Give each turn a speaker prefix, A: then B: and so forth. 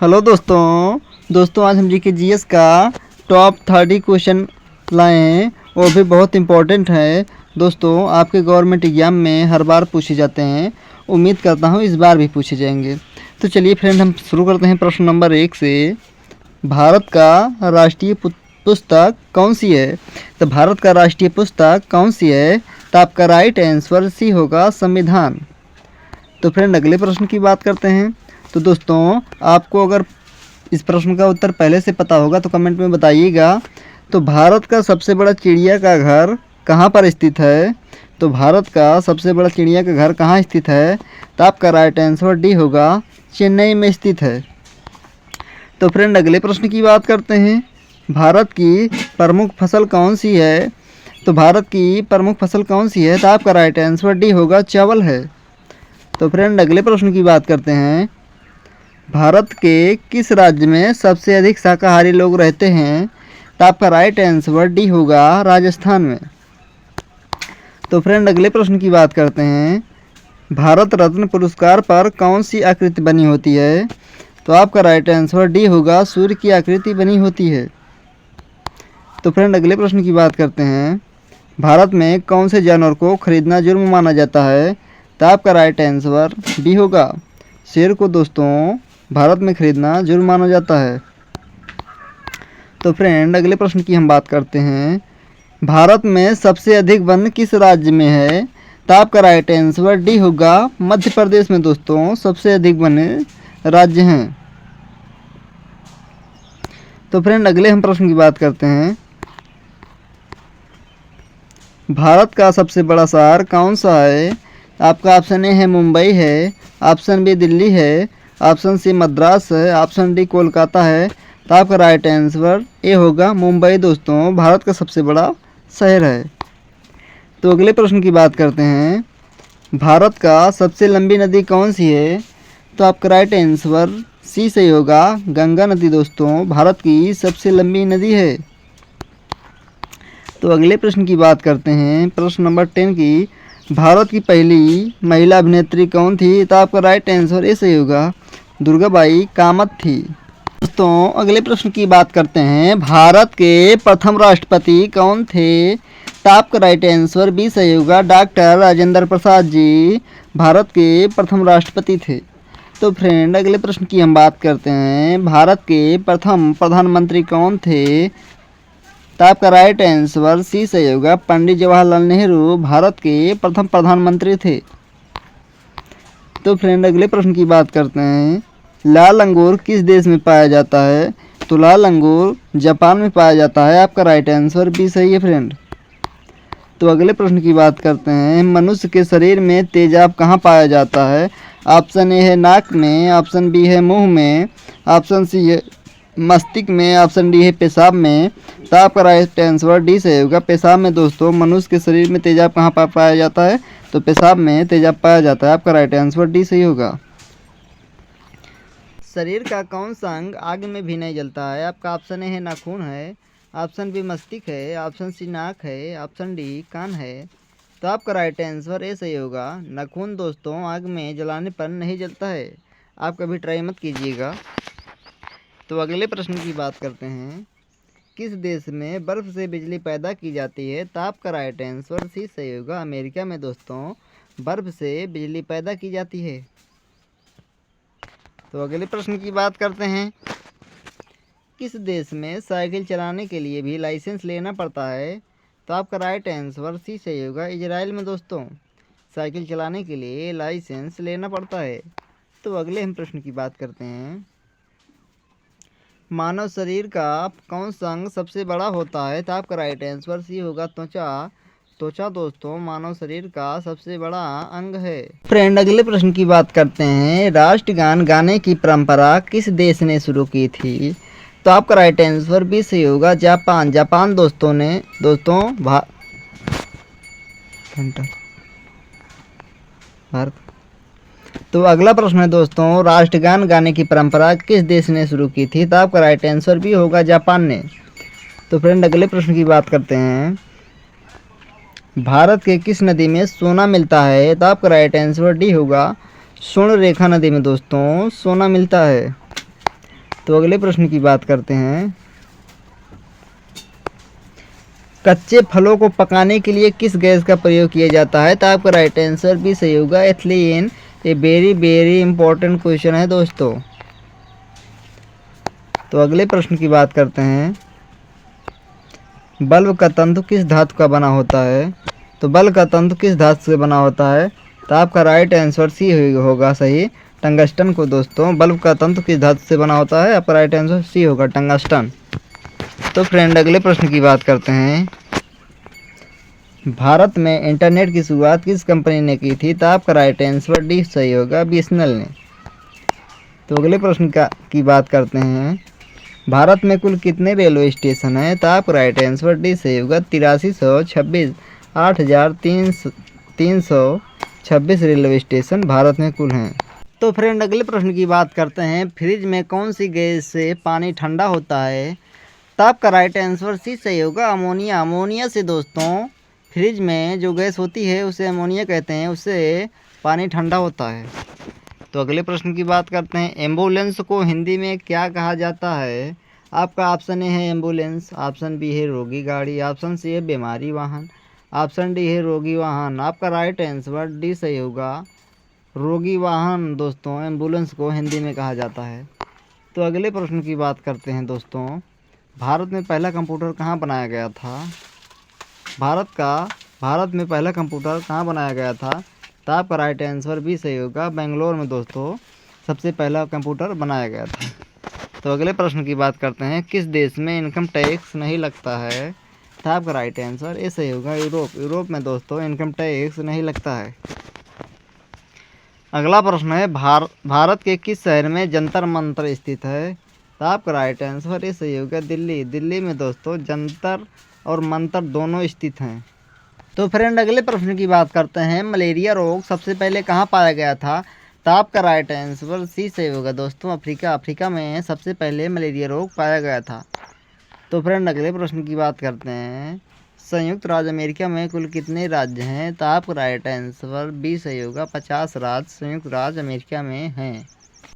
A: Hello दोस्तों आज हम जीके जीएस का टॉप 30 क्वेश्चन लाए हैं। वो भी बहुत इम्पोर्टेंट है दोस्तों। आपके गवर्नमेंट एग्जाम में हर बार पूछे जाते हैं। उम्मीद करता हूँ इस बार भी पूछे जाएंगे। तो चलिए फ्रेंड, हम शुरू करते हैं प्रश्न नंबर 1 से। भारत का राष्ट्रीय पुस्तक कौन सी है? तो भारत का राष्ट्रीय पुस्तक कौन सी है? तो आपका राइट आंसर सी होगा, संविधान। तो फ्रेंड, अगले प्रश्न की बात करते हैं। तो दोस्तों, आपको अगर इस प्रश्न का उत्तर पहले से पता होगा तो कमेंट में बताइएगा। तो भारत का सबसे बड़ा चिड़िया का घर कहाँ पर स्थित है? तो भारत का सबसे बड़ा चिड़िया का घर कहाँ स्थित है? तो आपका राइट आंसर डी होगा, चेन्नई में स्थित है। तो फ्रेंड, अगले प्रश्न की बात करते हैं। भारत की प्रमुख फसल कौन सी है? तो भारत की प्रमुख फसल कौन सी है? तो आपका राइट आंसर डी होगा, चावल है। तो फ्रेंड, अगले प्रश्न की बात करते हैं। भारत के किस राज्य में सबसे अधिक शाकाहारी लोग रहते हैं? तो आपका राइट आंसर डी होगा, राजस्थान में। तो फ्रेंड, अगले प्रश्न की बात करते हैं। भारत रत्न पुरस्कार पर कौन सी आकृति बनी होती है? तो आपका राइट आंसर डी होगा, सूर्य की आकृति बनी होती है। तो फ्रेंड, अगले प्रश्न की बात करते हैं। भारत में कौन से जानवर को खरीदना जुर्म माना जाता है? तो आपका राइट आंसर बी होगा, शेर को दोस्तों भारत में खरीदना जुर्म माना जाता है। तो फ्रेंड, अगले प्रश्न की हम बात करते हैं। भारत में सबसे अधिक वन किस राज्य में है? तो आपका राइट आंसर डी होगा, मध्य प्रदेश में दोस्तों सबसे अधिक वन राज्य हैं। तो फ्रेंड, अगले हम प्रश्न की बात करते हैं। भारत का सबसे बड़ा शहर कौन सा है? आपका ऑप्शन ए है मुंबई है, ऑप्शन बी दिल्ली है, ऑप्शन सी मद्रास है, ऑप्शन डी कोलकाता है। तो आपका राइट आंसर ए होगा, मुंबई दोस्तों भारत का सबसे बड़ा शहर है। तो अगले प्रश्न की बात करते हैं। भारत का सबसे लंबी नदी कौन सी है? तो आपका राइट आंसर सी सही होगा, गंगा नदी दोस्तों भारत की सबसे लंबी नदी है। तो अगले प्रश्न की बात करते हैं, प्रश्न नंबर 10 की। भारत की पहली महिला अभिनेत्री कौन थी? तो आपका राइट आंसर ए सही होगा, दुर्गाबाई कामत थी। दोस्तों, अगले प्रश्न की बात करते हैं। भारत के प्रथम राष्ट्रपति कौन थे? तो आपका राइट आंसर बी सही होगा, डॉक्टर राजेंद्र प्रसाद जी भारत के प्रथम राष्ट्रपति थे। तो फ्रेंड, अगले प्रश्न की हम बात करते हैं। भारत के प्रथम प्रधानमंत्री कौन थे? तो आपका राइट आंसर सी सही होगा, पंडित जवाहरलाल नेहरू भारत के प्रथम प्रधानमंत्री थे। तो फ्रेंड, अगले प्रश्न की बात करते हैं। लाल अंगूर किस देश में पाया जाता है? तो लाल अंगूर जापान में पाया जाता है। आपका राइट आंसर बी सही है फ्रेंड। तो अगले प्रश्न की बात करते हैं। मनुष्य के शरीर में तेजाब कहाँ पाया जाता है? ऑप्शन ए है नाक में, ऑप्शन बी है मुंह में, ऑप्शन सी है मस्तिष्क में, ऑप्शन डी है पेशाब में। तो आपका राइट आंसर डी सही होगा, पेशाब में दोस्तों मनुष्य के शरीर में तेजाब कहाँ पाया जाता है? तो पेशाब में तेजाब पाया जाता है। आपका राइट आंसर डी सही होगा। शरीर का कौन सा अंग आग में भी नहीं जलता है? आपका ऑप्शन ए है नाखून है, ऑप्शन बी मस्तिष्क है, ऑप्शन सी नाक है, ऑप्शन डी कान है। तो आपका राइट आंसर ए सही होगा, नाखून दोस्तों आग में जलाने पर नहीं जलता है। आप कभी ट्राई मत कीजिएगा। तो अगले प्रश्न की बात करते हैं। किस देश में बर्फ़ से बिजली पैदा की जाती है? तो आपका राइट आंसर सी सही होगा, अमेरिका में दोस्तों बर्फ़ से बिजली पैदा की जाती है। तो अगले प्रश्न की बात करते हैं। किस देश में साइकिल चलाने के लिए भी लाइसेंस लेना पड़ता है? तो आपका राइट आंसर सी सही होगा, इजराइल में दोस्तों साइकिल चलाने के लिए लाइसेंस लेना पड़ता है। तो अगले हम प्रश्न की बात करते हैं। मानव शरीर का कौन सा अंग सबसे बड़ा होता है? तो आपका राइट आंसर सी होगा, त्वचा। त्वचा दोस्तों मानव शरीर का सबसे बड़ा अंग है। फ्रेंड, अगले प्रश्न की बात करते हैं। राष्ट्रगान गाने की परंपरा किस देश ने शुरू की थी? तो आपका राइट आंसर भी सही होगा, जापान। जापान दोस्तों ने भारत। तो अगला प्रश्न है दोस्तों, राष्ट्रगान गाने की परंपरा किस देश ने शुरू की थी? तो आपका राइट आंसर भी होगा, जापान ने। तो फ्रेंड, अगले प्रश्न की बात करते हैं। भारत के किस नदी में सोना मिलता है? तो आपका राइट आंसर डी होगा, स्वर्ण रेखा नदी में दोस्तों सोना मिलता है। तो अगले प्रश्न की बात करते हैं। कच्चे फलों को पकाने के लिए किस गैस का प्रयोग किया जाता है? तो आपका राइट आंसर भी सही होगा, एथिलीन। ये वेरी वेरी इंपॉर्टेंट क्वेश्चन है दोस्तों। तो अगले प्रश्न की बात करते हैं। बल्ब का तंतु किस धातु का बना होता है? तो बल्ब का तंतु किस धातु से बना होता है? तो आपका राइट आंसर सी होगा सही, टंगस्टन को। दोस्तों बल्ब का तंतु किस धातु से बना होता है? आपका राइट आंसर सी होगा, टंगस्टन। तो फ्रेंड अगले प्रश्न की बात करते हैं। भारत में इंटरनेट की शुरुआत किस कंपनी ने की थी? तो आपका राइट आंसर डी सही होगा, बीएसएनएल ने। तो अगले प्रश्न की बात करते हैं। भारत में कुल कितने रेलवे स्टेशन हैं? तो आपका राइट आंसर डी सही होगा, 8326। 8326 रेलवे स्टेशन भारत में कुल हैं। तो फ्रेंड अगले प्रश्न की बात करते हैं। फ्रिज में कौन सी गैस से पानी ठंडा होता है? तो आपका राइट आंसर सी सही होगा, अमोनिया। अमोनिया से दोस्तों फ्रिज में जो गैस होती है उसे अमोनिया कहते हैं, उससे पानी ठंडा होता है। तो अगले प्रश्न की बात करते हैं। एम्बुलेंस को हिंदी में क्या कहा जाता है? आपका ऑप्शन ए है एम्बुलेंस, ऑप्शन बी है रोगी गाड़ी, ऑप्शन सी है बीमारी वाहन, ऑप्शन डी है रोगी वाहन। आपका राइट आंसर डी सही होगा, रोगी वाहन। दोस्तों एम्बुलेंस को हिंदी में कहा जाता है। तो अगले प्रश्न की बात करते हैं दोस्तों। भारत में पहला कंप्यूटर कहाँ बनाया गया था? भारत में पहला कंप्यूटर कहाँ बनाया गया था? तो आपका राइट आंसर भी सही होगा, बेंगलोर में दोस्तों सबसे पहला कंप्यूटर बनाया गया था। तो अगले प्रश्न की बात करते हैं। किस देश में इनकम टैक्स नहीं लगता है? तो आपका राइट आंसर ये सही होगा, यूरोप। यूरोप में दोस्तों इनकम टैक्स नहीं लगता है। अगला प्रश्न है। भारत के किस शहर में जंतर मंतर स्थित है? तो आपका राइट आंसर ये सही होगा, दिल्ली। दिल्ली में दोस्तों जंतर और मंतर दोनों स्थित हैं। तो फ्रेंड अगले प्रश्न की बात करते हैं। मलेरिया रोग सबसे पहले कहाँ पाया गया था? तो आपका राइट आंसर सी सही होगा दोस्तों, अफ्रीका में सबसे पहले मलेरिया रोग पाया गया था। तो फ्रेंड अगले प्रश्न की बात करते हैं। संयुक्त राज्य अमेरिका में कुल कितने राज्य हैं? तो आपका राइट आंसर बी सही होगा, 50 राज्य संयुक्त राज्य अमेरिका में हैं।